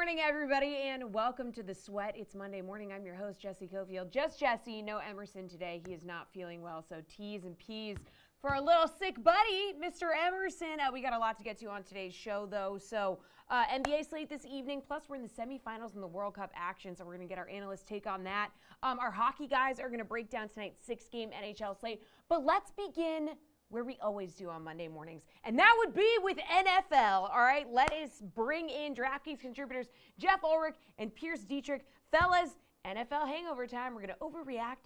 morning, everybody, and welcome to The Sweat. It's Monday morning. I'm your host, Jesse Cofield. Just Jesse, no Emerson today. He is not feeling well, so T's and P's for our little sick buddy, Mr. Emerson. We got a lot to get to on today's show, though. So NBA slate this evening, plus we're in the semifinals in the World Cup action, so we're going to get our analyst take on that. Our hockey guys are going to break down tonight's six-game NHL slate, but let's begin where we always do on Monday mornings, and that would be with NFL. All right, let us bring in DraftKings contributors Jeff Ulrich and Pierce Dietrich. Fellas, NFL hangover time. We're going to overreact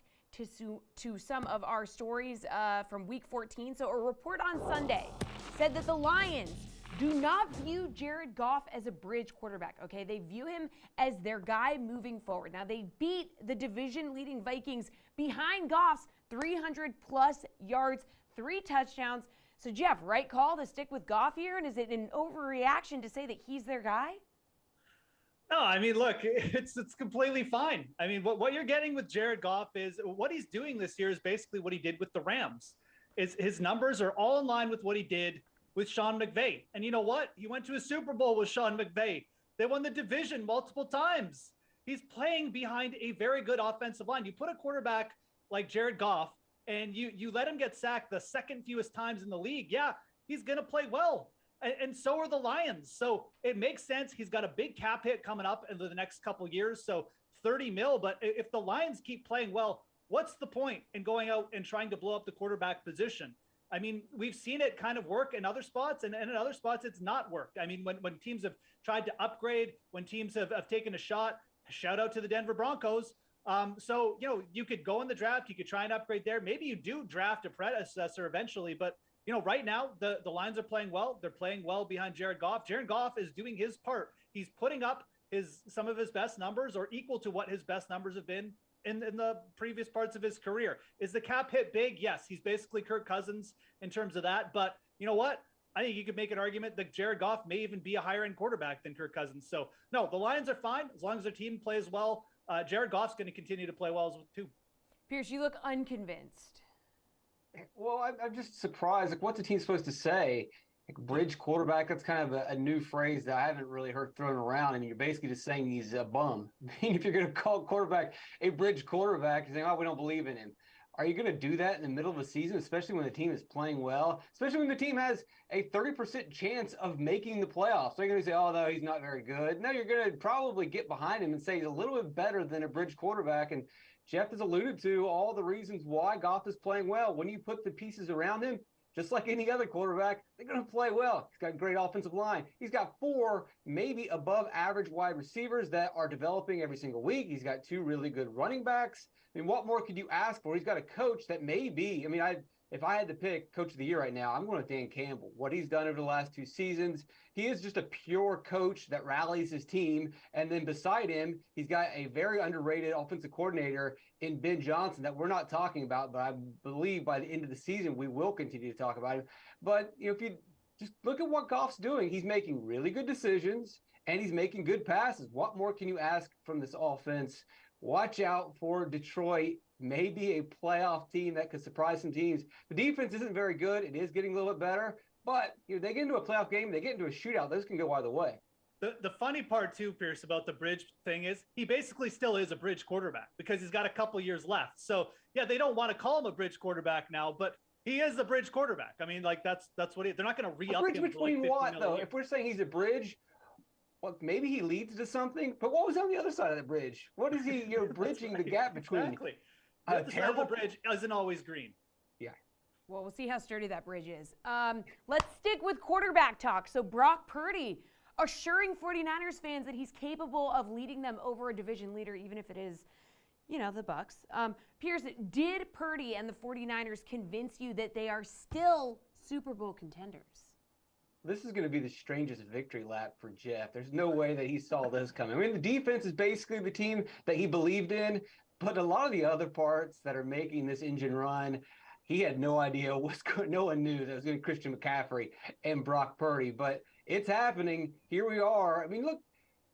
to some of our stories from Week 14. So a report on Sunday said that the Lions do not view Jared Goff as a bridge quarterback, okay? They view him as their guy moving forward. Now, they beat the division-leading Vikings behind Goff's 300-plus yards, 3 touchdowns. So, Jeff, right call to stick with Goff here? And is it an overreaction to say that he's their guy? No, I mean, look, it's completely fine. I mean, what you're getting with Jared Goff is what he's doing this year is basically what he did with the Rams. His numbers are all in line with what he did with Sean McVay. And you know what? He went to a Super Bowl with Sean McVay. They won the division multiple times. He's playing behind a very good offensive line. You put a quarterback like Jared Goff and you let him get sacked the second fewest times in the league, yeah, he's going to play well. And so are the Lions. So it makes sense. He's got a big cap hit coming up in the next couple of years, so 30 mil. But if the Lions keep playing well, what's the point in going out and trying to blow up the quarterback position? I mean, we've seen it kind of work in other spots, and in other spots it's not worked. I mean, when teams have tried to upgrade, when teams have taken a shot, shout out to the Denver Broncos. So, you know, you could go in the draft, you could try and upgrade there. Maybe you do draft a predecessor eventually, but, you know, right now the Lions are playing well. They're playing well behind Jared Goff. Jared Goff is doing his part. He's putting up some of his best numbers or equal to what his best numbers have been in the previous parts of his career. Is the cap hit big? Yes, he's basically Kirk Cousins in terms of that. But you know what? I think you could make an argument that Jared Goff may even be a higher end quarterback than Kirk Cousins. So no, the Lions are fine as long as their team plays well. Jared Goff's going to continue to play well too. Pierce, you look unconvinced. Well, I'm just surprised. Like, what's the team supposed to say? Like, bridge quarterback, that's kind of a new phrase that I haven't really heard thrown around. And you're basically just saying he's a bum. I mean, if you're going to call quarterback a bridge quarterback, you're saying, oh, we don't believe in him. Are you going to do that in the middle of the season, especially when the team is playing well, especially when the team has a 30% chance of making the playoffs? So you're going to say, oh, no, he's not very good. No, you're going to probably get behind him and say he's a little bit better than a bridge quarterback. And Jeff has alluded to all the reasons why Goff is playing well. When you put the pieces around him, just like any other quarterback, they're going to play well. He's got a great offensive line. He's got 4 maybe above average wide receivers that are developing every single week. He's got 2 really good running backs. I mean, what more could you ask for? He's got a coach that may be, I mean, if I had to pick coach of the year right now, I'm going with Dan Campbell. What he's done over the last 2 seasons, he is just a pure coach that rallies his team. And then beside him, he's got a very underrated offensive coordinator in Ben Johnson that we're not talking about, but I believe by the end of the season, we will continue to talk about him. But you know, if you just look at what Goff's doing, he's making really good decisions and he's making good passes. What more can you ask from this offense? Watch out for Detroit, maybe a playoff team that could surprise some teams. The defense isn't very good. It is getting a little bit better, but you know, they get into a playoff game, they get into a shootout, those can go either way. The funny part too, Pierce, about the bridge thing is he basically still is a bridge quarterback because he's got a couple years left. So yeah, they don't want to call him a bridge quarterback now, but he is a bridge quarterback. I mean, like that's what they're not going to re-up him. A bridge between what though? If we're saying he's a bridge, well, maybe he leads to something, but what was on the other side of the bridge? What is he, you're bridging right. The gap between? Exactly. The other side of the bridge isn't always green. Yeah. Well, we'll see how sturdy that bridge is. Let's stick with quarterback talk. So Brock Purdy assuring 49ers fans that he's capable of leading them over a division leader, even if it is, you know, the Bucks. Pierce, did Purdy and the 49ers convince you that they are still Super Bowl contenders? This is going to be the strangest victory lap for Jeff. There's no way that he saw this coming. I mean, the defense is basically the team that he believed in, but a lot of the other parts that are making this engine run, he had no idea what's going. No one knew that it was going to be Christian McCaffrey and Brock Purdy, but it's happening. Here we are. I mean, look,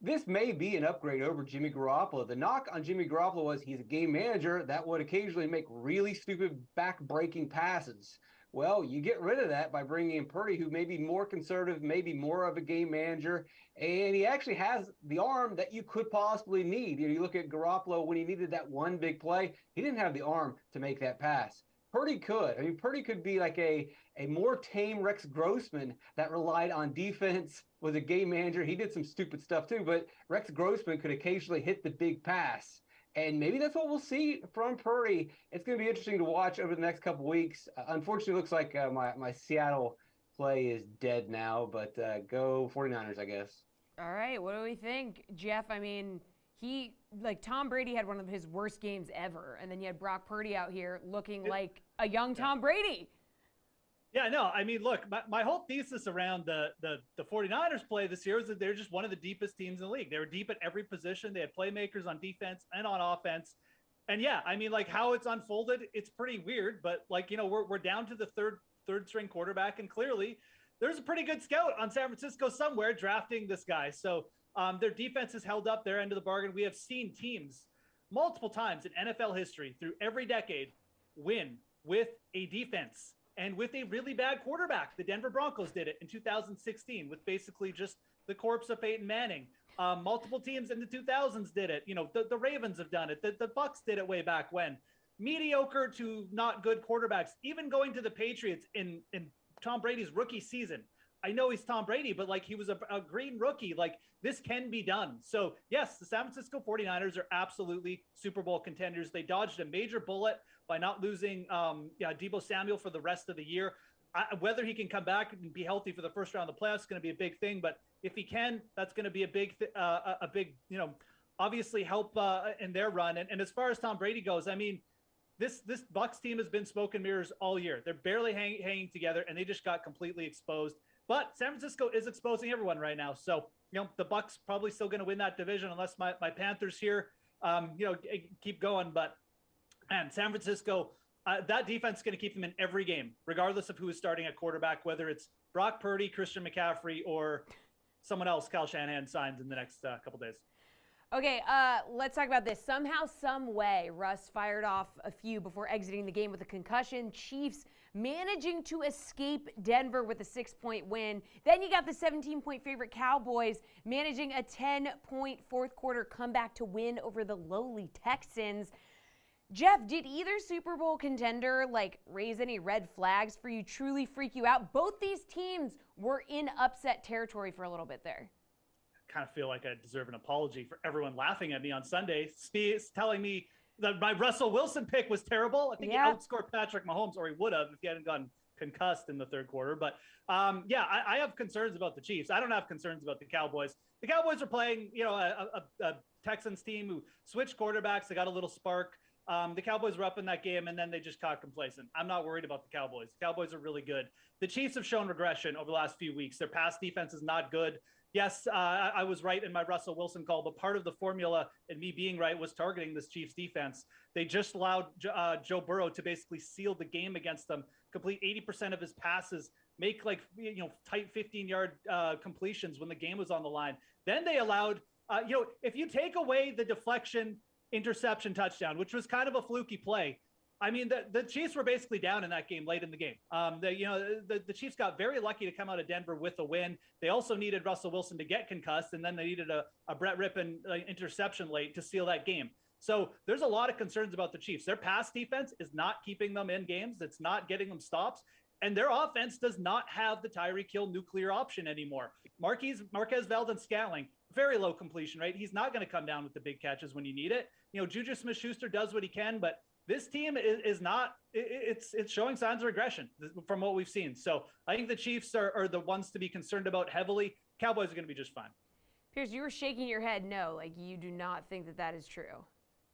this may be an upgrade over Jimmy Garoppolo. The knock on Jimmy Garoppolo was he's a game manager that would occasionally make really stupid back-breaking passes. Well, you get rid of that by bringing in Purdy, who may be more conservative, maybe more of a game manager, and he actually has the arm that you could possibly need. You look at Garoppolo when he needed that one big play, he didn't have the arm to make that pass. Purdy could. I mean, Purdy could be like a more tame Rex Grossman that relied on defense, was a game manager. He did some stupid stuff too, but Rex Grossman could occasionally hit the big pass. And maybe that's what we'll see from Purdy. It's going to be interesting to watch over the next couple weeks. Unfortunately, it looks like my Seattle play is dead now, but go 49ers, I guess. All right, what do we think, Jeff? I mean, Tom Brady had one of his worst games ever, and then you had Brock Purdy out here looking like a young Tom Brady. Yeah, no, I mean, look, my whole thesis around the 49ers play this year is that they're just one of the deepest teams in the league. They were deep at every position. They had playmakers on defense and on offense. And yeah, I mean, like how it's unfolded, it's pretty weird, but like, we're down to the third string quarterback, and clearly there's a pretty good scout on San Francisco somewhere drafting this guy. So their defense has held up their end of the bargain. We have seen teams multiple times in NFL history through every decade win with a defense and with a really bad quarterback. The Denver Broncos did it in 2016 with basically just the corpse of Peyton Manning. Multiple teams in the 2000s did it. The Ravens have done it. The Bucks did it way back when. Mediocre to not good quarterbacks, even going to the Patriots in Tom Brady's rookie season. I know he's Tom Brady, but like he was a green rookie. Like this can be done. So yes, the San Francisco 49ers are absolutely Super Bowl contenders. They dodged a major bullet by not losing Deebo Samuel for the rest of the year. Whether he can come back and be healthy for the first round of the playoffs is going to be a big thing. But if he can, that's going to be a big, obviously help in their run. And as far as Tom Brady goes, I mean, this Bucs team has been smoke and mirrors all year. They're barely hanging together, and they just got completely exposed. But San Francisco is exposing everyone right now. So, the Bucs probably still going to win that division unless my Panthers here, keep going. But, man, San Francisco, that defense is going to keep them in every game, regardless of who is starting at quarterback, whether it's Brock Purdy, Christian McCaffrey, or someone else Kyle Shanahan signs in the next couple days. Okay, let's talk about this. Somehow, some way, Russ fired off a few before exiting the game with a concussion. Chiefs managing to escape Denver with a 6-point win. Then you got the 17-point favorite Cowboys managing a 10-point fourth quarter comeback to win over the lowly Texans. Jeff, did either Super Bowl contender raise any red flags for you, truly freak you out? Both these teams were in upset territory for a little bit there. Kind of feel like I deserve an apology for everyone laughing at me on Sunday, telling me that my Russell Wilson pick was terrible. I think he outscored Patrick Mahomes, or he would have if he hadn't gotten concussed in the third quarter. But I have concerns about the Chiefs. I don't have concerns about the Cowboys. The Cowboys are playing, a Texans team who switched quarterbacks. They got a little spark. The Cowboys were up in that game, and then they just got complacent. I'm not worried about the Cowboys. The Cowboys are really good. The Chiefs have shown regression over the last few weeks. Their pass defense is not good. Yes, I was right in my Russell Wilson call, but part of the formula and me being right was targeting this Chiefs defense. They just allowed Joe Burrow to basically seal the game against them, complete 80% of his passes, make tight 15-yard completions when the game was on the line. Then they allowed, if you take away the deflection, interception, touchdown, which was kind of a fluky play, I mean, the Chiefs were basically down in that game late in the game. The Chiefs got very lucky to come out of Denver with a win. They also needed Russell Wilson to get concussed, and then they needed a Brett Rippon interception late to seal that game. So there's a lot of concerns about the Chiefs. Their pass defense is not keeping them in games. It's not getting them stops. And their offense does not have the Tyreek Hill nuclear option anymore. Marquez Valdes-Scantling, very low completion rate. He's not going to come down with the big catches when you need it. Juju Smith-Schuster does what he can, but this team is not, it's showing signs of regression from what we've seen. So I think the Chiefs are the ones to be concerned about heavily. Cowboys are going to be just fine. Pierce, you were shaking your head no, you do not think that is true.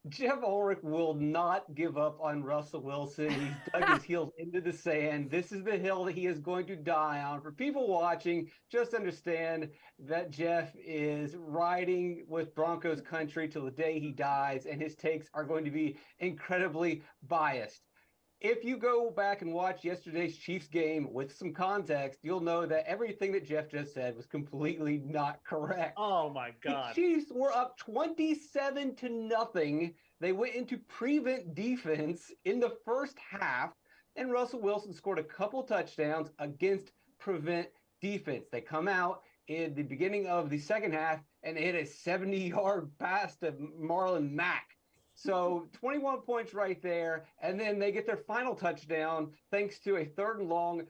Jeff Ulrich will not give up on Russell Wilson. He's dug his heels into the sand. This is the hill that he is going to die on. For people watching, just understand that Jeff is riding with Broncos country till the day he dies, and his takes are going to be incredibly biased. If you go back and watch yesterday's Chiefs game with some context, you'll know that everything that Jeff just said was completely not correct. Oh my God. The Chiefs were up 27-0. They went into prevent defense in the first half. and Russell Wilson scored a couple touchdowns against prevent defense. They come out in the beginning of the second half and they hit a 70-yard pass to Marlon Mack. So 21 points right there. And then they get their final touchdown thanks to a 3rd and long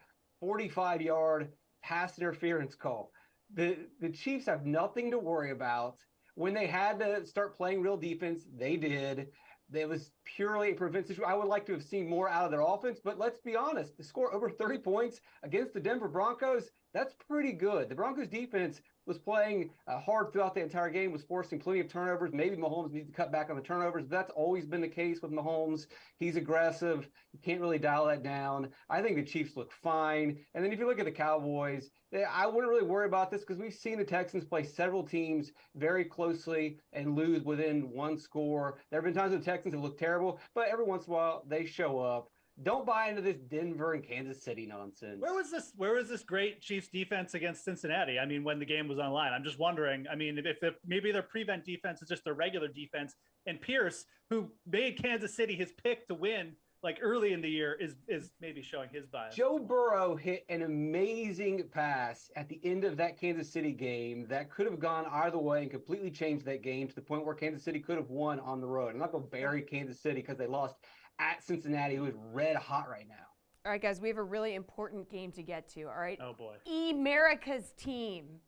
45-yard pass interference call. The Chiefs have nothing to worry about. When they had to start playing real defense, they did. It was purely a prevent situation. I would like to have seen more out of their offense, but let's be honest, to score over 30 points against the Denver Broncos, that's pretty good. The Broncos defense was playing hard throughout the entire game, was forcing plenty of turnovers. Maybe Mahomes needs to cut back on the turnovers. That's always been the case with Mahomes. He's aggressive. You can't really dial that down. I think the Chiefs look fine. And then if you look at the Cowboys, I wouldn't really worry about this because we've seen the Texans play several teams very closely and lose within one score. There have been times when the Texans have looked terrible, but every once in a while they show up. Don't buy into this Denver and Kansas City nonsense. Where was this great Chiefs defense against Cincinnati? I mean, when the game was online, I'm just wondering. I mean, if maybe their prevent defense is just their regular defense, and Pierce, who made Kansas City his pick to win like early in the year, is maybe showing his bias. Joe Burrow hit an amazing pass at the end of that Kansas City game that could have gone either way and completely changed that game to the point where Kansas City could have won on the road. I'm not going to bury Kansas City because they lost at Cincinnati, who is red hot right now. All right, guys, we have a really important game to get to, all right? Oh, boy. America's team.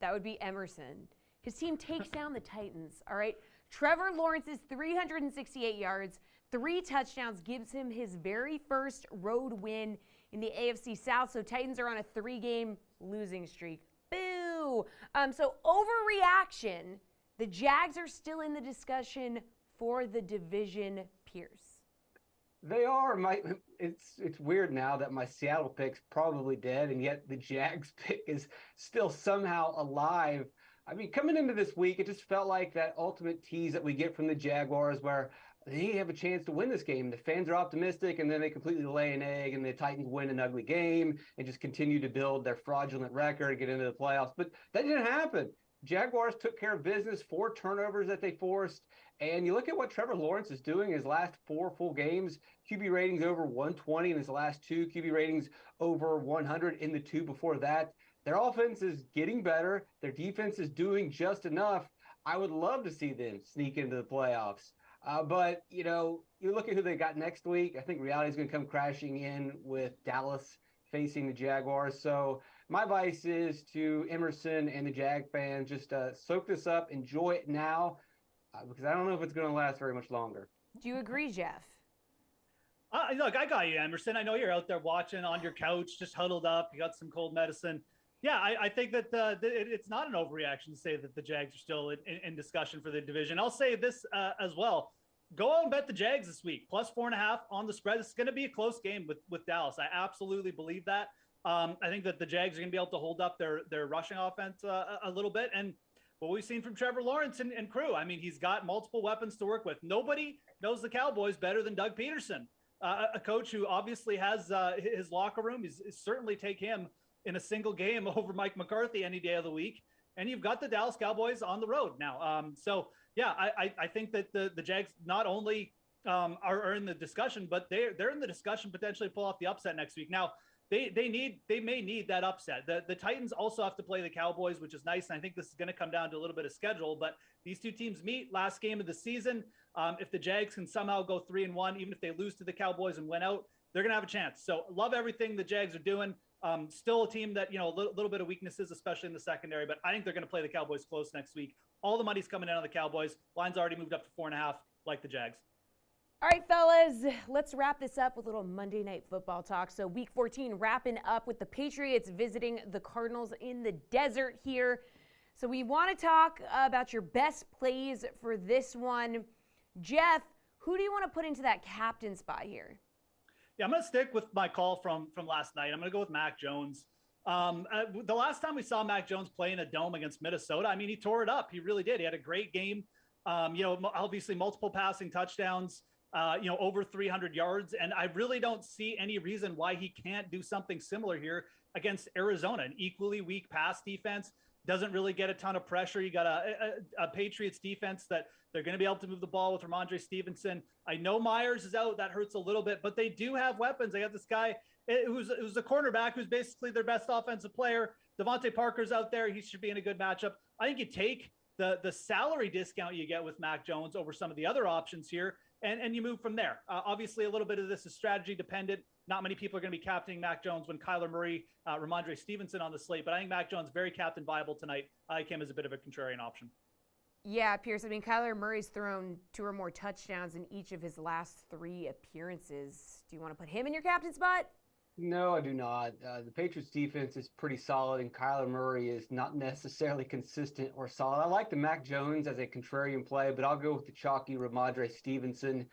That would be Emerson. His team takes down the Titans, all right? Trevor Lawrence's 368 yards, 3 touchdowns gives him his very first road win in the AFC South. So Titans are on a 3-game losing streak. Boo! So overreaction. The Jags are still in the discussion for the division, Pierce. They are. It's weird now that my Seattle pick's probably dead, and yet the Jags pick is still somehow alive. I mean, coming into this week, it just felt like that ultimate tease that we get from the Jaguars where they have a chance to win this game. The fans are optimistic, and then they completely lay an egg, and the Titans win an ugly game and just continue to build their fraudulent record and get into the playoffs. But that didn't happen. Jaguars took care of business, 4 turnovers that they forced. And you look at what Trevor Lawrence is doing in his last 4 full games, QB ratings over 120 in his last 2, QB ratings over 100 in the 2 before that. Their offense is getting better. Their defense is doing just enough. I would love to see them sneak into the playoffs. But, you look at who they got next week. I think reality is going to come crashing in with Dallas facing the Jaguars. So my advice is to Emerson and the Jag fans, just soak this up, enjoy it now. Because I don't know if it's going to last very much longer. Do you agree, Jeff? Look, I got you, Emerson. I know you're out there watching on your couch, just huddled up. You got some cold medicine. Yeah, I think that it's not an overreaction to say that the Jags are still in discussion for the division. I'll say this as well. Go out and bet the Jags this week. Plus 4.5 on the spread. It's going to be a close game with Dallas. I absolutely believe that. I think that the Jags are going to be able to hold up their rushing offense a little bit. And what we've seen from Trevor Lawrence and crew, I mean, he's got multiple weapons to work with. Nobody knows the Cowboys better than Doug Peterson, a coach who obviously has his locker room. He's certainly take him in a single game over Mike McCarthy any day of the week. And you've got the Dallas Cowboys on the road now. So, yeah, I think that the Jags not only are in the discussion, but they're in the discussion potentially to pull off the upset next week. Now, they may need that upset. The Titans also have to play the Cowboys, which is nice. And I think this is going to come down to a little bit of schedule, but these 2 teams meet last game of the season. If the Jags can somehow go 3-1, even if they lose to the Cowboys and win out, they're going to have a chance. So love everything the Jags are doing. Still a team that, a little bit of weaknesses, especially in the secondary, but I think they're going to play the Cowboys close next week. All the money's coming in on the Cowboys. Line's already moved up to 4.5, like the Jags. All right, fellas, let's wrap this up with a little Monday Night Football talk. So week 14 wrapping up with the Patriots visiting the Cardinals in the desert here. So we want to talk about your best plays for this one. Jeff, who do you want to put into that captain spot here? Yeah, I'm going to stick with my call from last night. I'm going to go with Mac Jones. The last time we saw Mac Jones play in a dome against Minnesota, I mean, he tore it up. He really did. He had a great game. Obviously multiple passing touchdowns. Over 300 yards. And I really don't see any reason why he can't do something similar here against Arizona, an equally weak pass defense. doesn't really get a ton of pressure. You got a Patriots defense that they're going to be able to move the ball with Ramondre Stevenson. I know Myers is out. That hurts a little bit, but they do have weapons. They got this guy who's a cornerback who's basically their best offensive player. Devontae Parker's out there. He should be in a good matchup. I think you take the salary discount you get with Mac Jones over some of the other options here, and you move from there. Obviously, a little bit of this is strategy dependent. Not many people are going to be captaining Mac Jones when Kyler Murray, Ramondre Stevenson on the slate, but I think Mac Jones very captain viable tonight. I like him as a bit of a contrarian option. Yeah, Pierce. I mean, Kyler Murray's thrown 2 or more touchdowns in each of his last 3 appearances. Do you want to put him in your captain spot? No, I do not. The Patriots defense is pretty solid, and Kyler Murray is not necessarily consistent or solid. I like the Mac Jones as a contrarian play, but I'll go with the chalky Ramondre Stevenson.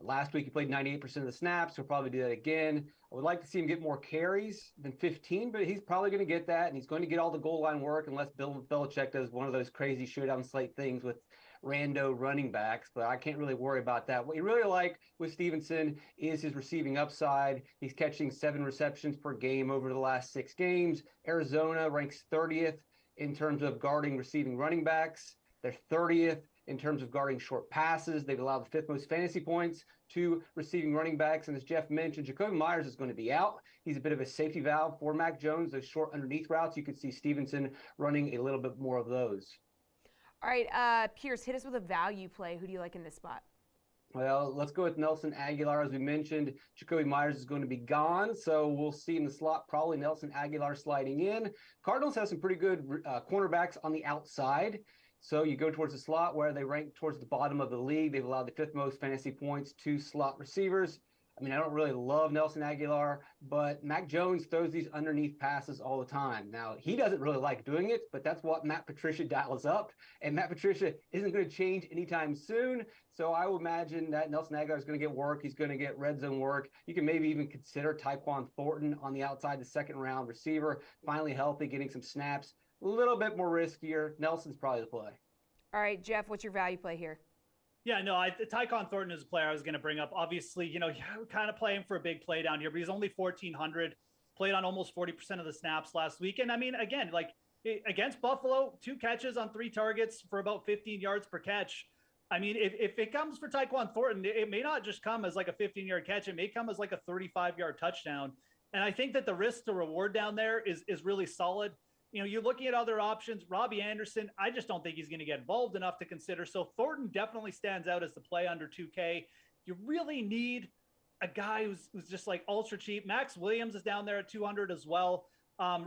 Last week, he played 98% of the snaps. He'll probably do that again. I would like to see him get more carries than 15, but he's probably going to get that, and he's going to get all the goal line work unless Bill Belichick does one of those crazy showdown slate things with rando running backs, but I can't really worry about that. What you really like with Stevenson is his receiving upside. He's catching 7 receptions per game over the last 6 games. Arizona ranks 30th in terms of guarding receiving running backs. They're 30th in terms of guarding short passes. They've allowed the 5th most fantasy points to receiving running backs. And as Jeff mentioned, Jacoby Myers is going to be out. He's a bit of a safety valve for Mac Jones. Those short underneath routes, you could see Stevenson running a little bit more of those. All right, Pierce, hit us with a value play. Who do you like in this spot? Well, let's go with Nelson Aguilar. As we mentioned, Jacoby Myers is going to be gone, so we'll see in the slot probably Nelson Aguilar sliding in. Cardinals have some pretty good cornerbacks on the outside. So you go towards the slot where they rank towards the bottom of the league. They've allowed the 5th most fantasy points to slot receivers. I mean, I don't really love Nelson Aguilar, but Mac Jones throws these underneath passes all the time. Now, he doesn't really like doing it, but that's what Matt Patricia dials up. And Matt Patricia isn't going to change anytime soon. So I would imagine that Nelson Aguilar is going to get work. He's going to get red zone work. You can maybe even consider Tyquan Thornton on the outside, the 2nd round receiver, finally healthy, getting some snaps. A little bit more riskier. Nelson's probably the play. All right, Jeff, what's your value play here? Yeah, no, Tyquan Thornton is a player I was going to bring up. Obviously, kind of playing for a big play down here, but he's only 1,400, played on almost 40% of the snaps last week. And I mean, again, like against Buffalo, 2 catches on 3 targets for about 15 yards per catch. I mean, if it comes for Tyquan Thornton, it may not just come as like a 15-yard catch. It may come as like a 35-yard touchdown. And I think that the risk to reward down there is really solid. You're looking at other options. Robbie Anderson, I just don't think he's going to get involved enough to consider. So Thornton definitely stands out as the play under 2K. You really need a guy who's just like ultra cheap. Max Williams is down there at 200 as well.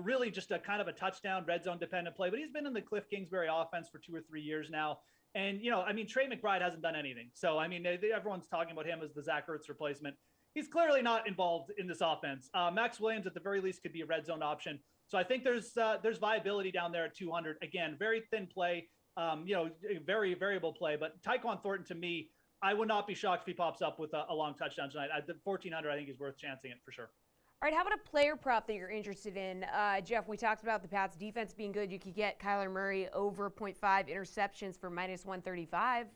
Really just a kind of a touchdown red zone dependent play, but he's been in the Cliff Kingsbury offense for 2 or 3 years now. And, I mean, Trey McBride hasn't done anything. So, I mean, everyone's talking about him as the Zach Ertz replacement. He's clearly not involved in this offense. Max Williams, at the very least, could be a red zone option. So I think there's viability down there at 200. Again, very thin play, very variable play. But Tyquan Thornton, to me, I would not be shocked if he pops up with a long touchdown tonight. At 1,400, I think he's worth chancing it for sure. All right, how about a player prop that you're interested in? Jeff, we talked about the Pats' defense being good. You could get Kyler Murray over 0.5 interceptions for -135.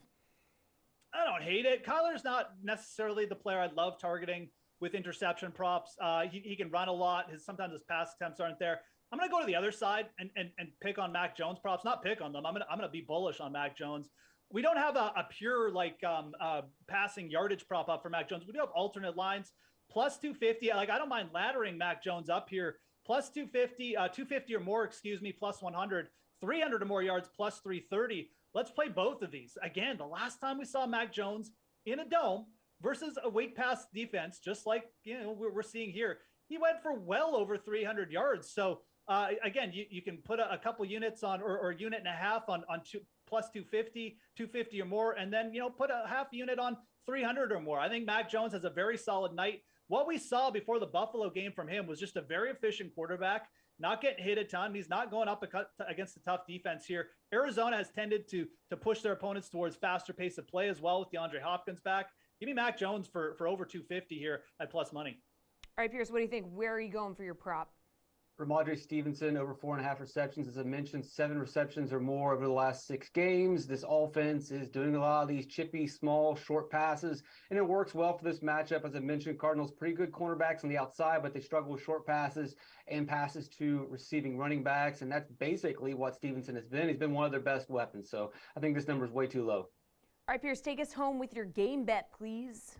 I don't hate it. Kyler's not necessarily the player I'd love targeting with interception props. He can run a lot. Sometimes his pass attempts aren't there. I'm going to go to the other side and pick on Mac Jones props. Not pick on them. I'm going to be bullish on Mac Jones. We don't have a pure passing yardage prop up for Mac Jones. We do have alternate lines. Plus 250. Like, I don't mind laddering Mac Jones up here. Plus 250, 250 or more, plus 100, 300 or more yards, plus 330. Let's play both of these. Again, the last time we saw Mac Jones in a dome versus a weight pass defense, just like we're seeing here, he went for well over 300 yards. So again, you can put a couple units on or a unit and a half on plus 250, 250 or more, and then put a half unit on 300 or more. I think Mac Jones has a very solid night. What we saw before the Buffalo game from him was just a very efficient quarterback, not getting hit a ton. He's not going up against a tough defense here. Arizona has tended to push their opponents towards faster pace of play as well with DeAndre Hopkins back. Give me Mac Jones for over 250 here at plus money. All right, Pierce, what do you think? Where are you going for your prop? Ramondre Stevenson over 4.5 receptions. As I mentioned, 7 receptions or more over the last 6 games. This offense is doing a lot of these chippy, small, short passes, and it works well for this matchup. As I mentioned, Cardinals pretty good cornerbacks on the outside, but they struggle with short passes and passes to receiving running backs, and that's basically what Stevenson has been. He's been one of their best weapons, so I think this number is way too low. All right, Pierce, take us home with your game bet, please.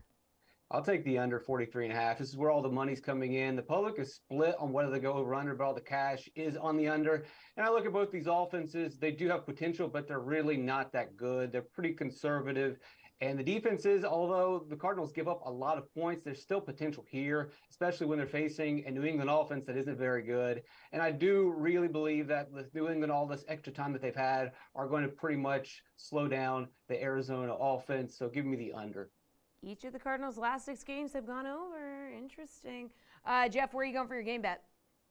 I'll take the under 43.5. This is where all the money's coming in. The public is split on whether they go over under, but all the cash is on the under. And I look at both these offenses. They do have potential, but they're really not that good. They're pretty conservative. And the defenses, although the Cardinals give up a lot of points, there's still potential here, especially when they're facing a New England offense that isn't very good. And I do really believe that with New England, all this extra time that they've had, are going to pretty much slow down the Arizona offense. So give me the under. Each of the Cardinals' last 6 games have gone over. Interesting. Jeff, where are you going for your game bet?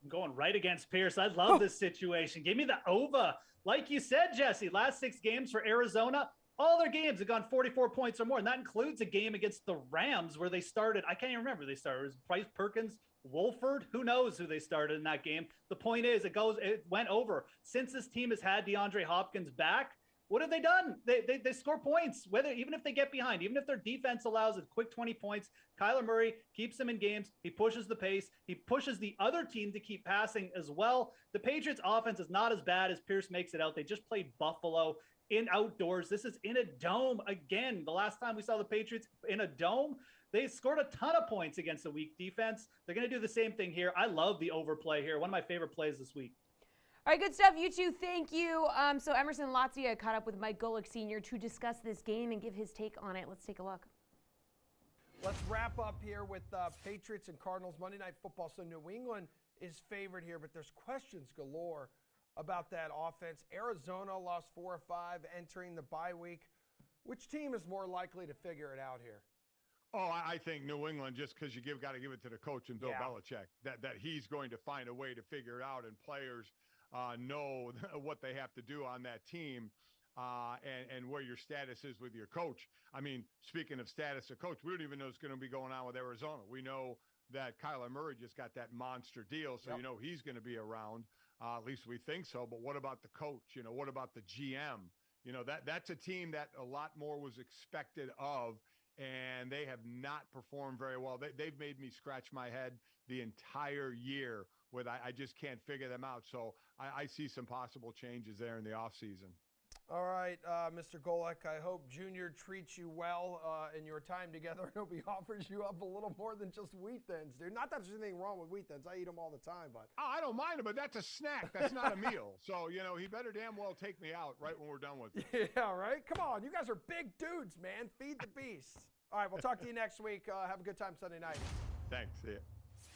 I'm going right against Pierce. I love this situation. Give me the over. Like you said, Jesse, last 6 games for Arizona, all their games have gone 44 points or more. And that includes a game against the Rams where they started. I can't even remember who they started. It was Bryce Perkins, Wolford. Who knows who they started in that game? The point is, it went over. Since this team has had DeAndre Hopkins back, what have they done? They score points, even if they get behind, even if their defense allows a quick 20 points. Kyler Murray keeps them in games. He pushes the pace. He pushes the other team to keep passing as well. The Patriots offense is not as bad as Pierce makes it out. They just played Buffalo in outdoors. This is in a dome again. The last time we saw the Patriots in a dome, they scored a ton of points against a weak defense. They're going to do the same thing here. I love the overplay here. One of my favorite plays this week. All right, good stuff. You two, thank you. So Emerson Latzia caught up with Mike Golick Sr. to discuss this game and give his take on it. Let's take a look. Let's wrap up here with Patriots and Cardinals Monday Night Football. So New England is favored here, but there's questions galore about that offense. Arizona lost 4 or 5 entering the bye week. Which team is more likely to figure it out here? Oh, I think New England, just because got to give it to the coach and Bill Belichick, that he's going to find a way to figure it out, and players know what they have to do on that team, and where your status is with your coach. I mean, speaking of status of coach, we don't even know what's going to be going on with Arizona. We know that Kyler Murray just got that monster deal, so he's going to be around. At least we think so. But what about the coach? What about the GM? That's a team that a lot more was expected of, and they have not performed very well. They've made me scratch my head the entire year with I just can't figure them out. So I see some possible changes there in the offseason. All right, Mr. Golick, I hope Junior treats you well in your time together. I hope he offers you up a little more than just wheat thins, dude. Not that there's anything wrong with wheat thins. I eat them all the time, but. Oh, I don't mind them, but that's a snack. That's not a meal. So, he better damn well take me out right when we're done with it. Yeah, right? Come on. You guys are big dudes, man. Feed the beast. All right, we'll talk to you next week. Have a good time Sunday night. Thanks. See ya.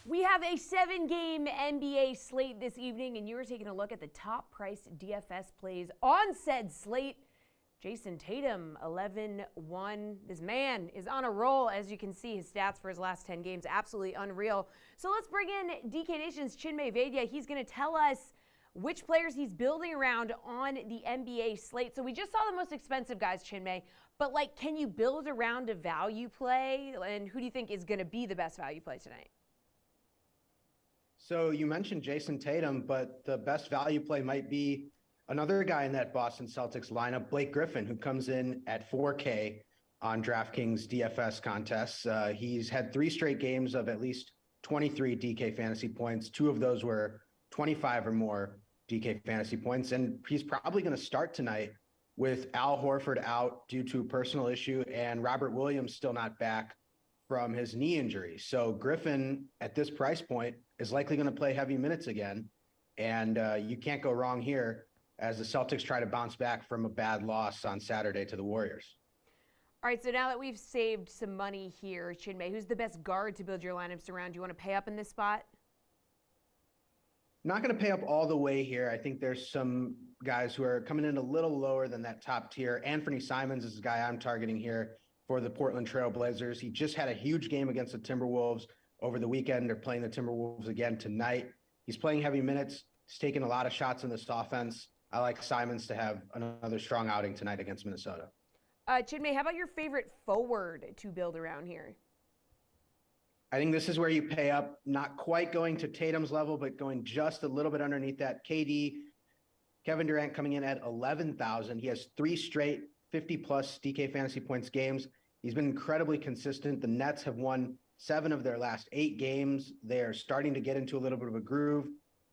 We have a 7-game NBA slate this evening, and you're taking a look at the top-priced DFS plays on said slate. Jason Tatum, 11-1. This man is on a roll. As you can see, his stats for his last 10 games, absolutely unreal. So let's bring in DK Nation's Chinmay Vaidya. He's going to tell us which players he's building around on the NBA slate. So we just saw the most expensive guys, Chinmay, but can you build around a value play? And who do you think is going to be the best value play tonight? So you mentioned Jason Tatum, but the best value play might be another guy in that Boston Celtics lineup, Blake Griffin, who comes in at 4K on DraftKings DFS contests. He's had 3 straight games of at least 23 DK fantasy points. 2 of those were 25 or more DK fantasy points. And he's probably going to start tonight with Al Horford out due to a personal issue and Robert Williams still not back from his knee injury. So Griffin at this price point is likely going to play heavy minutes again. And you can't go wrong here as the Celtics try to bounce back from a bad loss on Saturday to the Warriors. All right, so now that we've saved some money here, Chinmay, who's the best guard to build your lineups around? Do you want to pay up in this spot? Not going to pay up all the way here. I think there's some guys who are coming in a little lower than that top tier. Anthony Simons is the guy I'm targeting here for the Portland Trail Blazers. He just had a huge game against the Timberwolves over the weekend. They're playing the Timberwolves again tonight. He's playing heavy minutes. He's taking a lot of shots in this offense. I like Simons to have another strong outing tonight against Minnesota. Chinmay, how about your favorite forward to build around here? I think this is where you pay up, not quite going to Tatum's level, but going just a little bit underneath that. Kevin Durant coming in at 11,000. He has 3 straight 50-plus DK fantasy points games. He's been incredibly consistent. The Nets have won 7 of their last 8 games. They are starting to get into a little bit of a groove.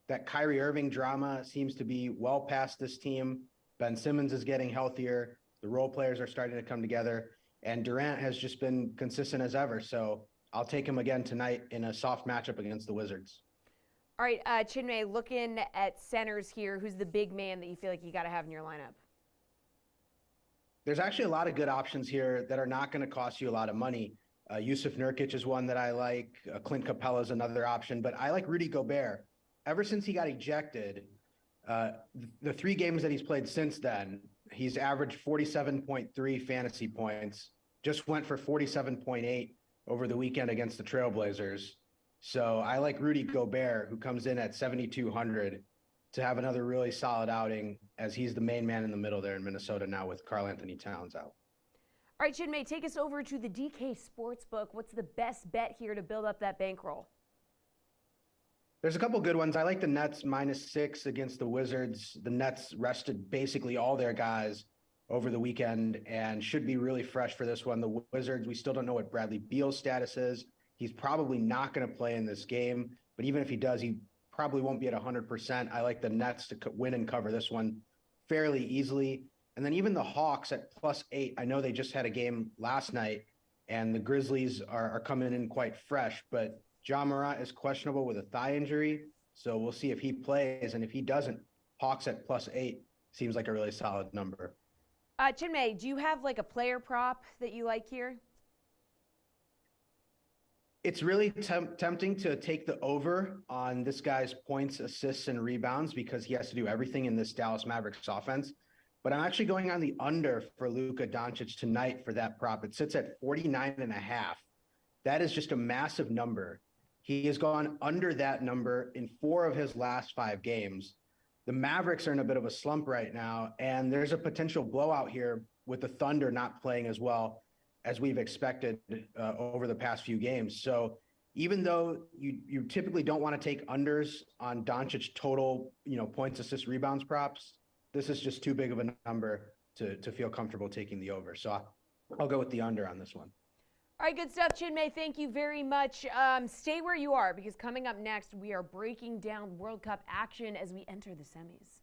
That Kyrie Irving drama seems to be well past this team. Ben Simmons is getting healthier. The role players are starting to come together. And Durant has just been consistent as ever. So I'll take him again tonight in a soft matchup against the Wizards. All right, Chinmay, looking at centers here, who's the big man that you feel like you got to have in your lineup? There's actually a lot of good options here that are not going to cost you a lot of money. Yusuf Nurkic is one that I like. Clint Capella is another option, but I like Rudy Gobert. Ever since he got ejected, the 3 games that he's played since then, he's averaged 47.3 fantasy points, just went for 47.8 over the weekend against the Trailblazers. So I like Rudy Gobert, who comes in at 7,200 to have another really solid outing, as he's the main man in the middle there in Minnesota now with Karl Anthony Towns out. All right, Chinmay, take us over to the DK Sportsbook. What's the best bet here to build up that bankroll? There's a couple good ones. I like the Nets -6 against the Wizards. The Nets rested basically all their guys over the weekend and should be really fresh for this one. The Wizards, we still don't know what Bradley Beal's status is. He's probably not going to play in this game, but even if he does, he probably won't be at 100%. I like the Nets to win and cover this one fairly easily. And then even the Hawks at +8. I know they just had a game last night, and the Grizzlies are coming in quite fresh, but Ja Morant is questionable with a thigh injury, so we'll see if he plays. And if he doesn't, Hawks at +8 seems like a really solid number. Chinmay, do you have like a player prop that you like here? It's really tempting to take the over on this guy's points, assists, and rebounds because he has to do everything in this Dallas Mavericks offense. But I'm actually going on the under for Luka Doncic tonight for that prop. It sits at 49.5. That is just a massive number. He has gone under that number in 4 of his last 5 games. The Mavericks are in a bit of a slump right now, and there's a potential blowout here with the Thunder not playing as well as we've expected over the past few games. So even though you typically don't want to take unders on Doncic total, points, assists, rebounds props, this is just too big of a number to feel comfortable taking the over. So I'll go with the under on this one. All right, good stuff, Chinmay. Thank you very much. Stay where you are, because coming up next, we are breaking down World Cup action as we enter the semis.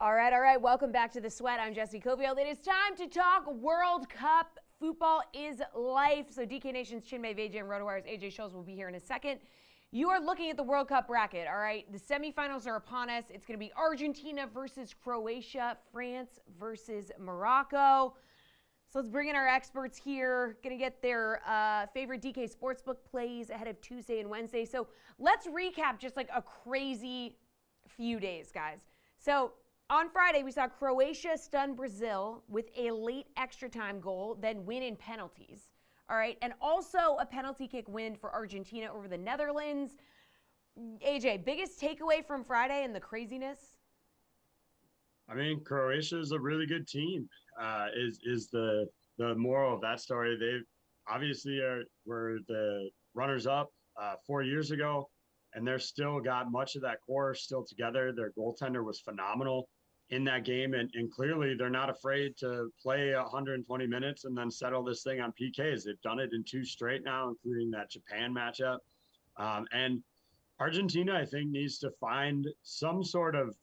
All right. Welcome back to The Sweat. I'm Jessie Cofield. It is time to talk World Cup. Football is life. So DK Nation's Chinmay Vejia and RotoWire's AJ Schultz will be here in a second. You are looking at the World Cup bracket, all right? The semifinals are upon us. It's going to be Argentina versus Croatia, France versus Morocco. So let's bring in our experts here. Going to get their favorite DK Sportsbook plays ahead of Tuesday and Wednesday. So let's recap just like a crazy few days, guys. So on Friday, we saw Croatia stun Brazil with a late extra time goal, then win in penalties. All right. And also a penalty kick win for Argentina over the Netherlands. AJ, biggest takeaway from Friday and the craziness? I mean, Croatia is a really good team. Is the moral of that story? They obviously were the runners up 4 years ago, and they're still got much of that core still together. Their goaltender was phenomenal in that game, and clearly they're not afraid to play 120 minutes and then settle this thing on PKs. They've done it in 2 straight now, including that Japan matchup. And Argentina, I think, needs to find some sort of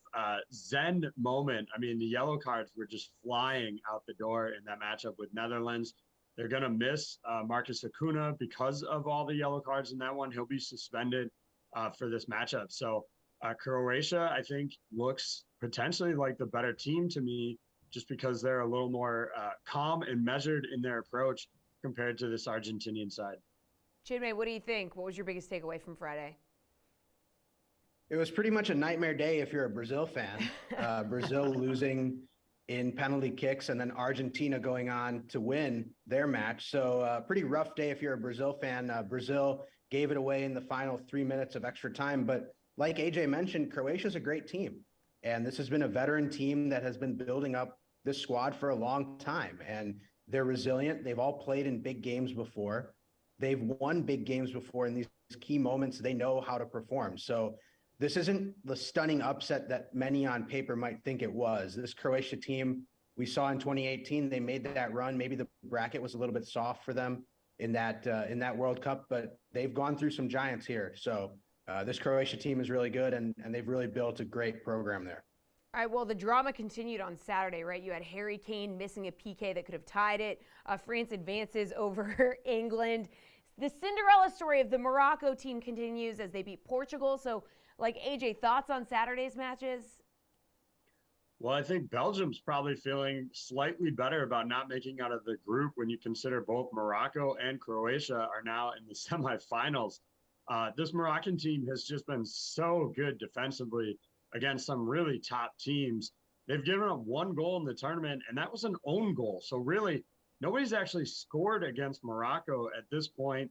zen moment. I mean, the yellow cards were just flying out the door in that matchup with Netherlands. They're going to miss Marcus Acuna because of all the yellow cards in that one. He'll be suspended for this matchup. So Croatia, I think, looks potentially like the better team to me just because they're a little more calm and measured in their approach compared to this Argentinian side. Chinmay, what do you think? What was your biggest takeaway from Friday? It was pretty much a nightmare day if you're a Brazil fan. Brazil losing in penalty kicks and then Argentina going on to win their match. So pretty rough day if you're a Brazil fan. Brazil gave it away in the final 3 minutes of extra time. But like AJ mentioned, Croatia's a great team. And this has been a veteran team that has been building up this squad for a long time. And they're resilient. They've all played in big games before. They've won big games before. In these key moments, they know how to perform. So this isn't the stunning upset that many on paper might think it was. This Croatia team we saw in 2018, they made that run. Maybe the bracket was a little bit soft for them in that World Cup, but they've gone through some giants here. So this Croatia team is really good, and they've really built a great program there. All right, well, the drama continued on Saturday, right? You had Harry Kane missing a PK that could have tied it. France advances over England. The Cinderella story of the Morocco team continues as they beat Portugal. So, like, AJ, thoughts on Saturday's matches? Well, I think Belgium's probably feeling slightly better about not making out of the group when you consider both Morocco and Croatia are now in the semifinals. This Moroccan team has just been so good defensively against some really top teams. They've given up 1 goal in the tournament, and that was an own goal. So really, nobody's actually scored against Morocco at this point.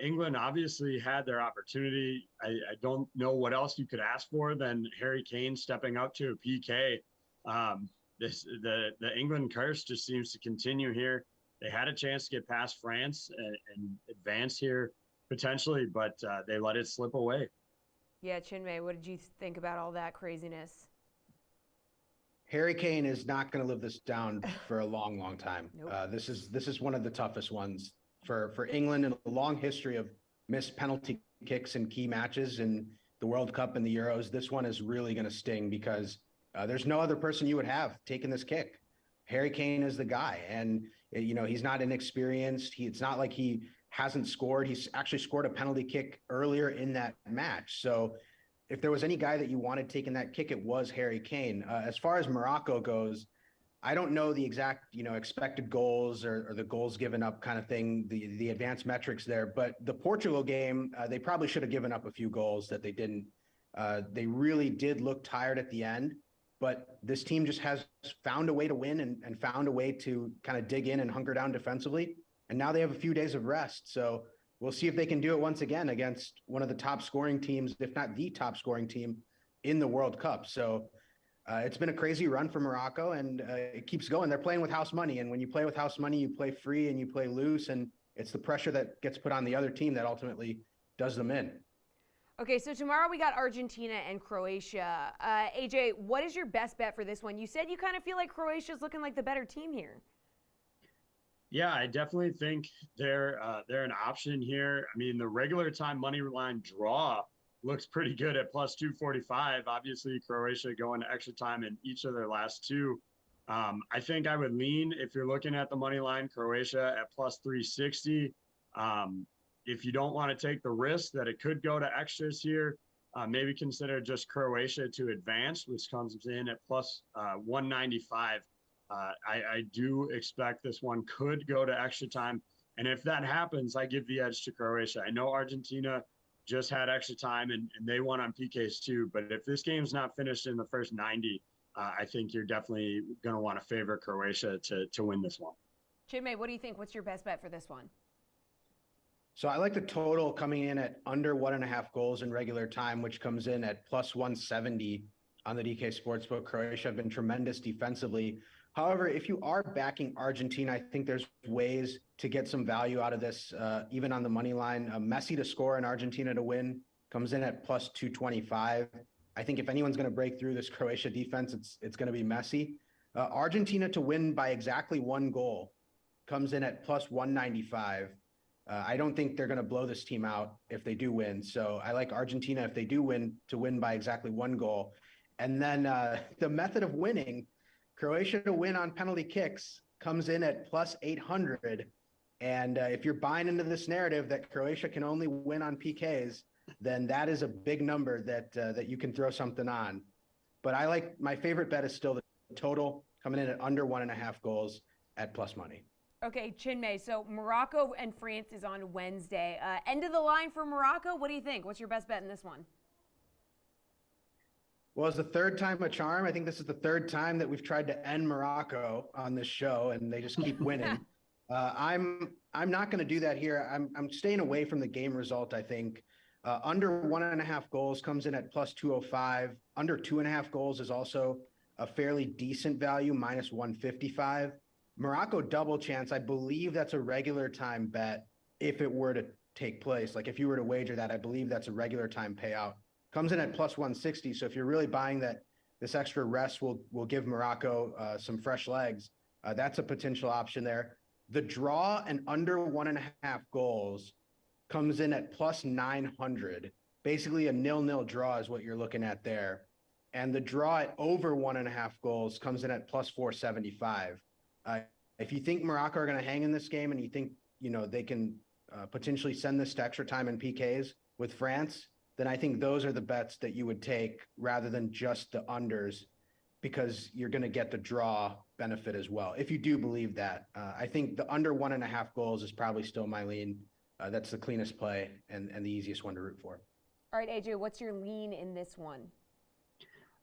England obviously had their opportunity. I don't know what else you could ask for than Harry Kane stepping up to a PK. The England curse just seems to continue here. They had a chance to get past France and advance here potentially, but they let it slip away. Yeah, Chinmay, what did you think about all that craziness? Harry Kane is not going to live this down for a long, long time. Nope. This is one of the toughest ones for England in a long history of missed penalty kicks in key matches in the World Cup and the Euros. This one is really going to sting because there's no other person you would have taking this kick. Harry Kane is the guy, and he's not inexperienced. It's not like he hasn't scored. He's actually scored a penalty kick earlier in that match. So if there was any guy that you wanted taking that kick, it was Harry Kane. As far as Morocco goes, I don't know the exact, expected goals or the goals given up kind of thing, the advanced metrics there. But the Portugal game, they probably should have given up a few goals that they didn't. They really did look tired at the end. But this team just has found a way to win and found a way to kind of dig in and hunker down defensively. And now they have a few days of rest. So we'll see if they can do it once again against one of the top scoring teams, if not the top scoring team in the World Cup. So it's been a crazy run for Morocco, and it keeps going. They're playing with house money. And when you play with house money, you play free and you play loose. And it's the pressure that gets put on the other team that ultimately does them in. Okay, so tomorrow we got Argentina and Croatia. AJ, what is your best bet for this one? You said you kind of feel like Croatia's looking like the better team here. Yeah, I definitely think they're an option here. I mean, the regular time money line draw looks pretty good at plus 245. Obviously, Croatia going to extra time in each of their last 2. I think I would lean, if you're looking at the money line, Croatia at plus 360. If you don't want to take the risk that it could go to extras here, maybe consider just Croatia to advance, which comes in at plus 195. I do expect this one could go to extra time. And if that happens, I give the edge to Croatia. I know Argentina just had extra time and they won on PKs too. But if this game's not finished in the first 90, I think you're definitely going to want to favor Croatia to win this one. Chinmay, what do you think? What's your best bet for this one? So I like the total coming in at under 1.5 goals in regular time, which comes in at plus 170 on the DK Sportsbook. Croatia have been tremendous defensively. However, if you are backing Argentina, I think there's ways to get some value out of this, even on the money line. Messi to score and Argentina to win comes in at plus 225. I think if anyone's going to break through this Croatia defense, it's going to be Messi. Argentina to win by exactly 1 goal comes in at plus 195. I don't think they're going to blow this team out if they do win. So I like Argentina if they do win to win by exactly 1 goal. And then the method of winning, Croatia to win on penalty kicks comes in at plus 800. And if you're buying into this narrative that Croatia can only win on PKs, then that is a big number that you can throw something on. But I like, my favorite bet is still the total coming in at under 1.5 goals at plus money. Okay, Chinmay, so Morocco and France is on Wednesday. End of the line for Morocco. What do you think? What's your best bet in this one? Well, it's the third time a charm. I think this is the third time that we've tried to end Morocco on this show, and they just keep winning. I'm not going to do that here. I'm staying away from the game result, I think. Under 1.5 goals comes in at plus 205. Under 2.5 goals is also a fairly decent value, minus 155. Morocco double chance, I believe that's a regular time bet if it were to take place. Like if you were to wager that, I believe that's a regular time payout. Comes in at plus 160. So if you're really buying that this extra rest will give Morocco some fresh legs, that's a potential option there. The draw and under 1.5 goals comes in at plus 900. Basically a 0-0 draw is what you're looking at there. And the draw at over 1.5 goals comes in at plus 475. If you think Morocco are going to hang in this game and you think, they can potentially send this to extra time in PKs with France, then I think those are the bets that you would take rather than just the unders, because you're going to get the draw benefit as well. If you do believe that, I think the under 1.5 goals is probably still my lean. That's the cleanest play and the easiest one to root for. All right, AJ, what's your lean in this one?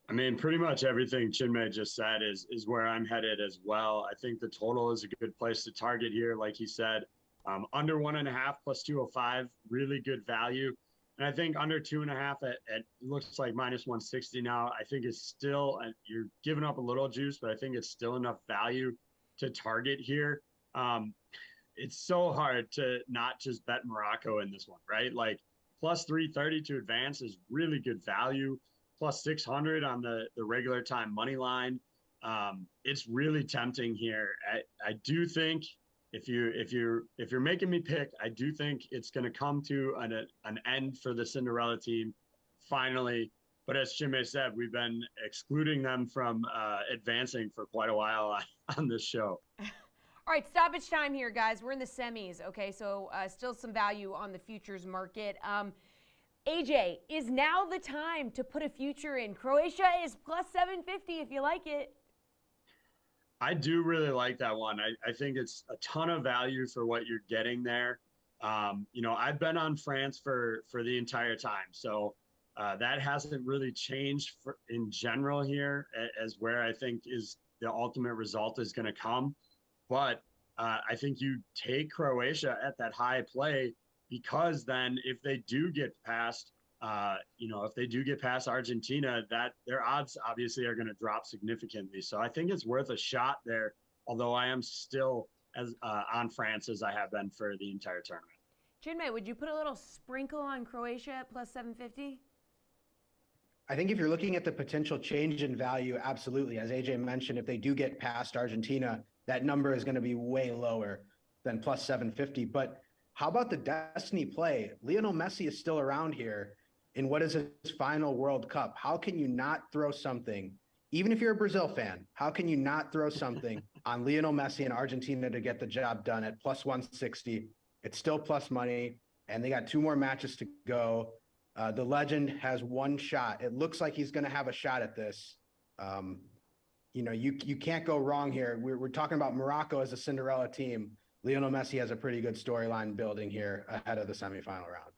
I mean, pretty much everything Chinmay just said is where I'm headed as well. I think the total is a good place to target here. Like he said, under 1.5 plus 205, really good value. And I think under 2.5 at looks like minus 160 now, I think it's still, you're giving up a little juice, but I think it's still enough value to target here. It's so hard to not just bet Morocco in this one, right? Like plus 330 to advance is really good value. Plus 600 on the regular time money line. It's really tempting here. I do think if you're making me pick, I do think it's going to come to an end for the Cinderella team finally. But as Chinmay said, we've been excluding them from advancing for quite a while on this show. All right, stoppage time here, guys. We're in the semis. Okay, so still some value on the futures market. AJ, is now the time to put a future in? Croatia is plus 750 if you like it. I do really like that one. I think it's a ton of value for what you're getting there. I've been on France for the entire time. So that hasn't really changed in general here as where I think is the ultimate result is going to come. But I think you take Croatia at that high play, because then if they do get past, Argentina, that their odds obviously are going to drop significantly. So I think it's worth a shot there, although I am still as on France as I have been for the entire tournament. Chinmay, would you put a little sprinkle on Croatia at plus 750? I think if you're looking at the potential change in value, absolutely. As AJ mentioned, if they do get past Argentina, that number is going to be way lower than plus 750. But how about the destiny play? Lionel Messi is still around here in what is his final World Cup. How can you not throw something, even if you're a Brazil fan, how can you not throw something on Lionel Messi and Argentina to get the job done at plus 160? It's still plus money, and they got 2 more matches to go. The legend has 1 shot. It looks like he's going to have a shot at this. You can't go wrong here. We're talking about Morocco as a Cinderella team. Lionel Messi has a pretty good storyline building here ahead of the semifinal round.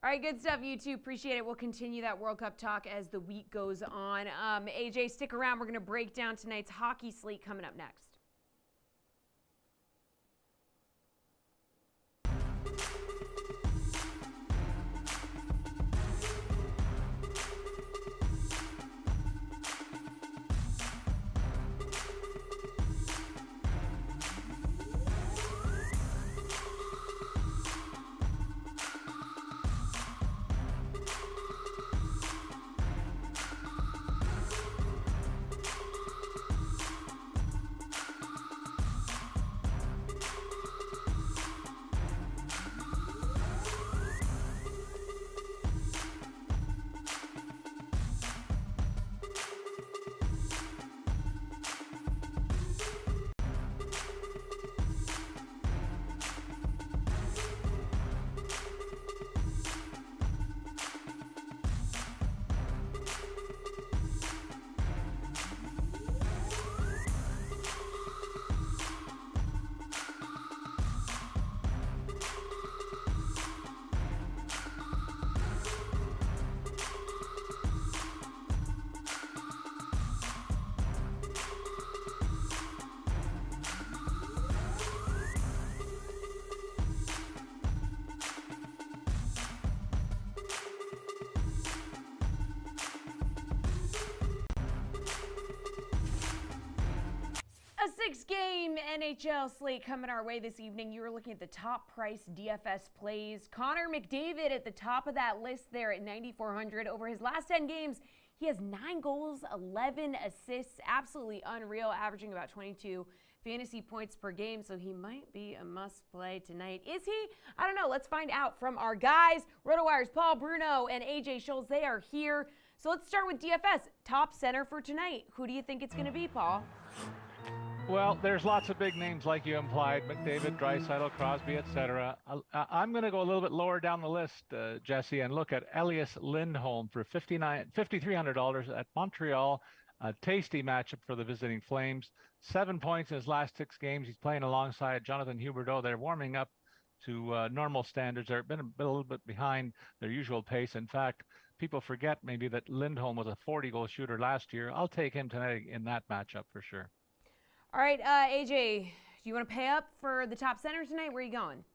All right, good stuff, you two. Appreciate it. We'll continue that World Cup talk as the week goes on. AJ, stick around. We're going to break down tonight's hockey slate coming up next. NHL slate coming our way this evening. You were looking at the top price DFS plays. Connor McDavid at the top of that list there at 9,400. Over his last 10 games, he has 9 goals, 11 assists. Absolutely unreal, averaging about 22 fantasy points per game. So he might be a must play tonight. Is he? I don't know. Let's find out from our guys. RotoWire's Paul Bruno and AJ Scholes. They are here. So let's start with DFS. Top center for tonight. Who do you think it's going to be, Paul? Well, there's lots of big names like you implied, McDavid, Draisaitl, Crosby, etc. I'm going to go a little bit lower down the list, Jesse, and look at Elias Lindholm for $5,300 at Montreal. A tasty matchup for the visiting Flames. 7 points in his last 6 games. He's playing alongside Jonathan Huberdeau. They're warming up to normal standards. They've been a little bit behind their usual pace. In fact, people forget maybe that Lindholm was a 40-goal shooter last year. I'll take him tonight in that matchup for sure. All right, AJ, do you want to pay up for the top center tonight? Where are you going?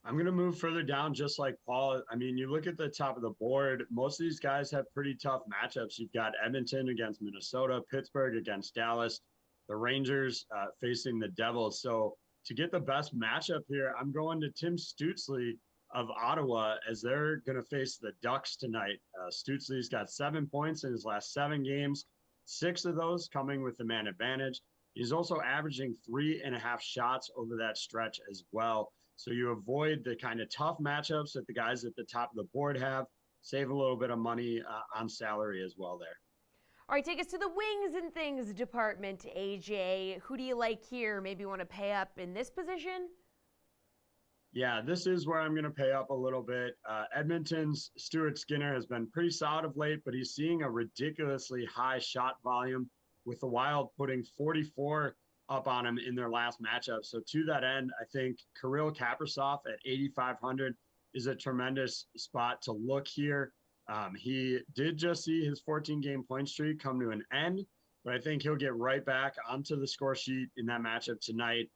I'm going to move further down just like Paul. I mean, you look at the top of the board, most of these guys have pretty tough matchups. You've got Edmonton against Minnesota, Pittsburgh against Dallas, the Rangers facing the Devils. So to get the best matchup here, I'm going to Tim Stützle of Ottawa as they're going to face the Ducks tonight. Stützle's got 7 points in his last 7 games, 6 of those coming with the man advantage. He's also averaging 3.5 shots over that stretch as well. So you avoid the kind of tough matchups that the guys at the top of the board have, save a little bit of money on salary as well there. All right, take us to the wings and things department, AJ. Who do you like here? Maybe you want to pay up in this position? Yeah, this is where I'm going to pay up a little bit. Edmonton's Stuart Skinner has been pretty solid of late, but he's seeing a ridiculously high shot volume, with the Wild putting 44 up on him in their last matchup. So to that end, I think Kirill Kaprizov at 8,500 is a tremendous spot to look here. He did just see his 14-game point streak come to an end, but I think he'll get right back onto the score sheet in that matchup tonight.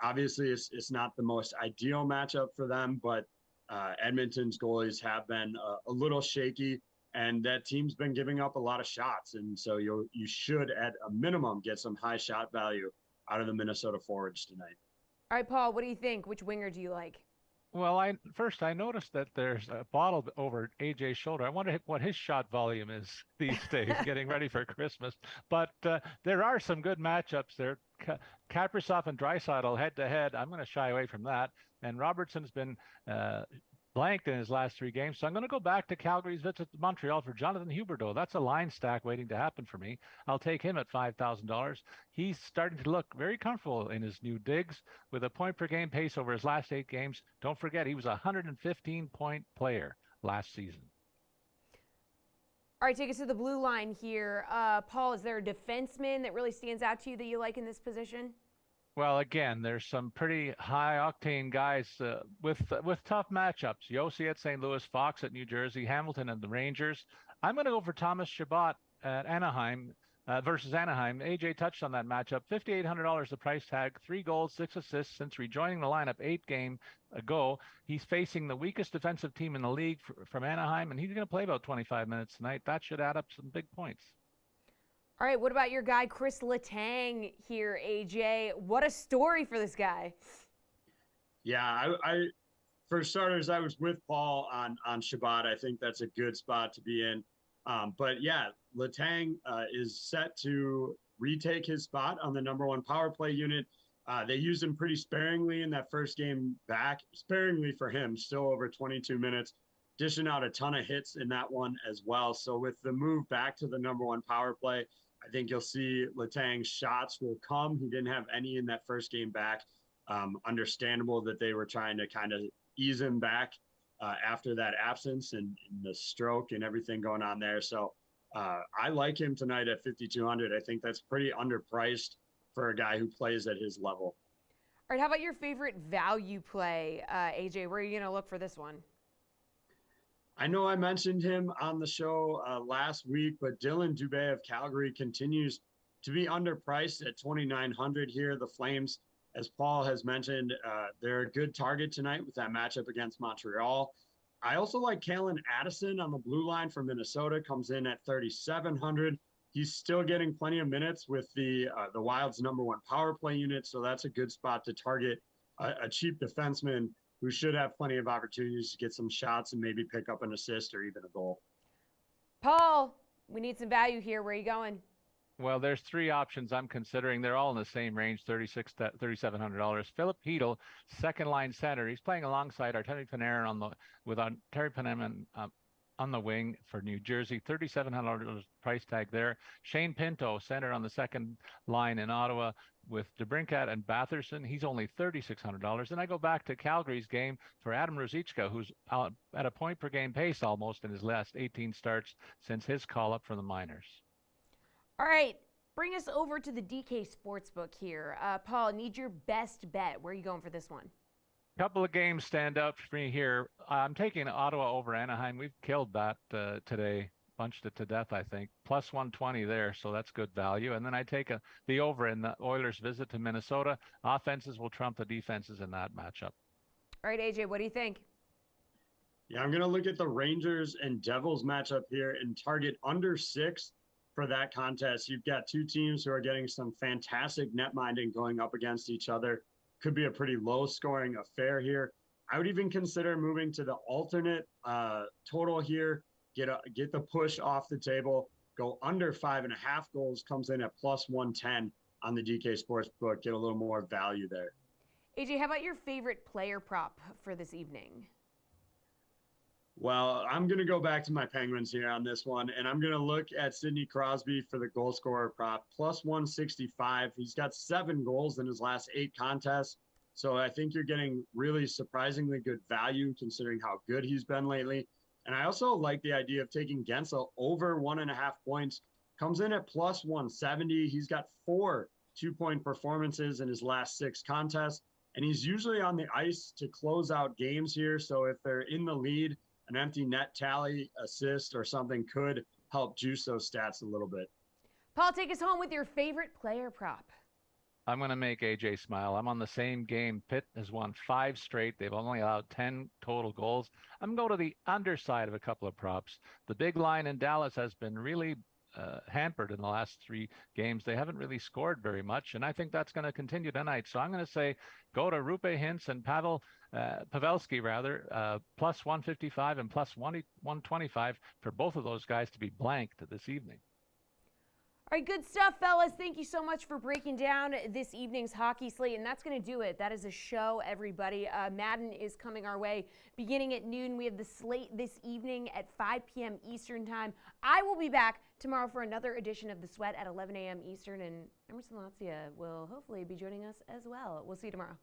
Obviously, it's not the most ideal matchup for them, but Edmonton's goalies have been a little shaky, and that team's been giving up a lot of shots. And so you should, at a minimum, get some high shot value out of the Minnesota forwards tonight. All right, Paul, what do you think? Which winger do you like? Well, I noticed that there's a bottle over AJ's shoulder. I wonder what his shot volume is these days, getting ready for Christmas. But there are some good matchups there. Kaprizov and Draisaitl head-to-head. I'm going to shy away from that. And Robertson's been blanked in his last 3 games. So I'm going to go back to Calgary's visit to Montreal for Jonathan Huberdeau. That's a line stack waiting to happen for me. I'll take him at $5,000. He's starting to look very comfortable in his new digs with a point per game pace over his last 8 games. Don't forget, he was a 115-point player last season. All right, take us to the blue line here. Paul, is there a defenseman that really stands out to you that you like in this position? Well, again, there's some pretty high-octane guys with tough matchups. Yossi at St. Louis, Fox at New Jersey, Hamilton and the Rangers. I'm going to go for Thomas Chabot at Anaheim versus Anaheim. AJ touched on that matchup. $5,800 the price tag, 3 goals, 6 assists since rejoining the lineup 8 games ago. He's facing the weakest defensive team in the league from Anaheim, and he's going to play about 25 minutes tonight. That should add up some big points. All right, what about your guy Chris Letang here, AJ? What a story for this guy. Yeah, I for starters, I was with Paul on Chabot. I think that's a good spot to be in. But yeah, Letang is set to retake his spot on the #1 power play unit. They used him pretty sparingly in that first game back. Sparingly for him, still over 22 minutes, dishing out a ton of hits in that one as well. So with the move back to the #1 power play, I think you'll see Letang's shots will come. He didn't have any in that first game back. Understandable that they were trying to kind of ease him back after that absence and the stroke and everything going on there. So I like him tonight at 5,200. I think that's pretty underpriced for a guy who plays at his level. All right, how about your favorite value play, AJ? Where are you going to look for this one? I know I mentioned him on the show last week, but Dylan Dubé of Calgary continues to be underpriced at 2,900 here. The Flames, as Paul has mentioned, they're a good target tonight with that matchup against Montreal. I also like Kalen Addison on the blue line from Minnesota, comes in at 3,700. He's still getting plenty of minutes with the Wild's #1 power play unit, so that's a good spot to target a cheap defenseman who should have plenty of opportunities to get some shots and maybe pick up an assist or even a goal. Paul, we need some value here. Where are you going? Well, there's three options I'm considering. They're all in the same range, $3,700. Philip Hedl, second line center. He's playing alongside Artemi Panarin with Artemi Panarin on the wing for New Jersey. $3,700 price tag there. Shane Pinto, center on the second line in Ottawa with DeBrincat and Batherson. He's only $3,600. And I go back to Calgary's game for Adam Ruzicka, who's at a point per game pace almost in his last 18 starts since his call up from the minors. All right, bring us over to the DK Sportsbook here. Paul, need your best bet. Where are you going for this one? Couple of games stand out for me here. I'm taking Ottawa over Anaheim. We've killed that today, punched it to death, I think. Plus 120 there, so that's good value. And then I take the over in the Oilers' visit to Minnesota. Offenses will trump the defenses in that matchup. All right, AJ, what do you think? Yeah, I'm going to look at the Rangers and Devils matchup here and target under 6 for that contest. You've got two teams who are getting some fantastic net minding going up against each other. Could be a pretty low scoring affair here. I would even consider moving to the alternate total here. Get the push off the table. Go under 5.5 goals. Comes in at plus 110 on the DK Sportsbook. Get a little more value there. AJ, how about your favorite player prop for this evening? Well, I'm going to go back to my Penguins here on this one, and I'm going to look at Sidney Crosby for the goal scorer prop, plus 165. He's got 7 goals in his last 8 contests, so I think you're getting really surprisingly good value considering how good he's been lately. And I also like the idea of taking Gensel over 1.5 points. Comes in at plus 170. He's got 4 2-point performances in his last 6 contests, and he's usually on the ice to close out games here, so if they're in the lead, an empty net tally, assist, or something could help juice those stats a little bit. Paul, take us home with your favorite player prop. I'm going to make AJ smile. I'm on the same game. Pitt has won 5 straight. They've only allowed 10 total goals. I'm going to the underside of a couple of props. The big line in Dallas has been really hampered in the last 3 games. They haven't really scored very much, and I think that's going to continue tonight. So I'm going to say go to Rupe Hintz and Pavelski, plus 155 and plus 125 for both of those guys to be blanked this evening. All right, good stuff, fellas. Thank you so much for breaking down this evening's hockey slate, and that's going to do it. That is a show, everybody. Madden is coming our way beginning at noon. We have the slate this evening at 5 p.m. Eastern time. I will be back tomorrow for another edition of The Sweat at 11 a.m. Eastern, and Emerson Latzia will hopefully be joining us as well. We'll see you tomorrow.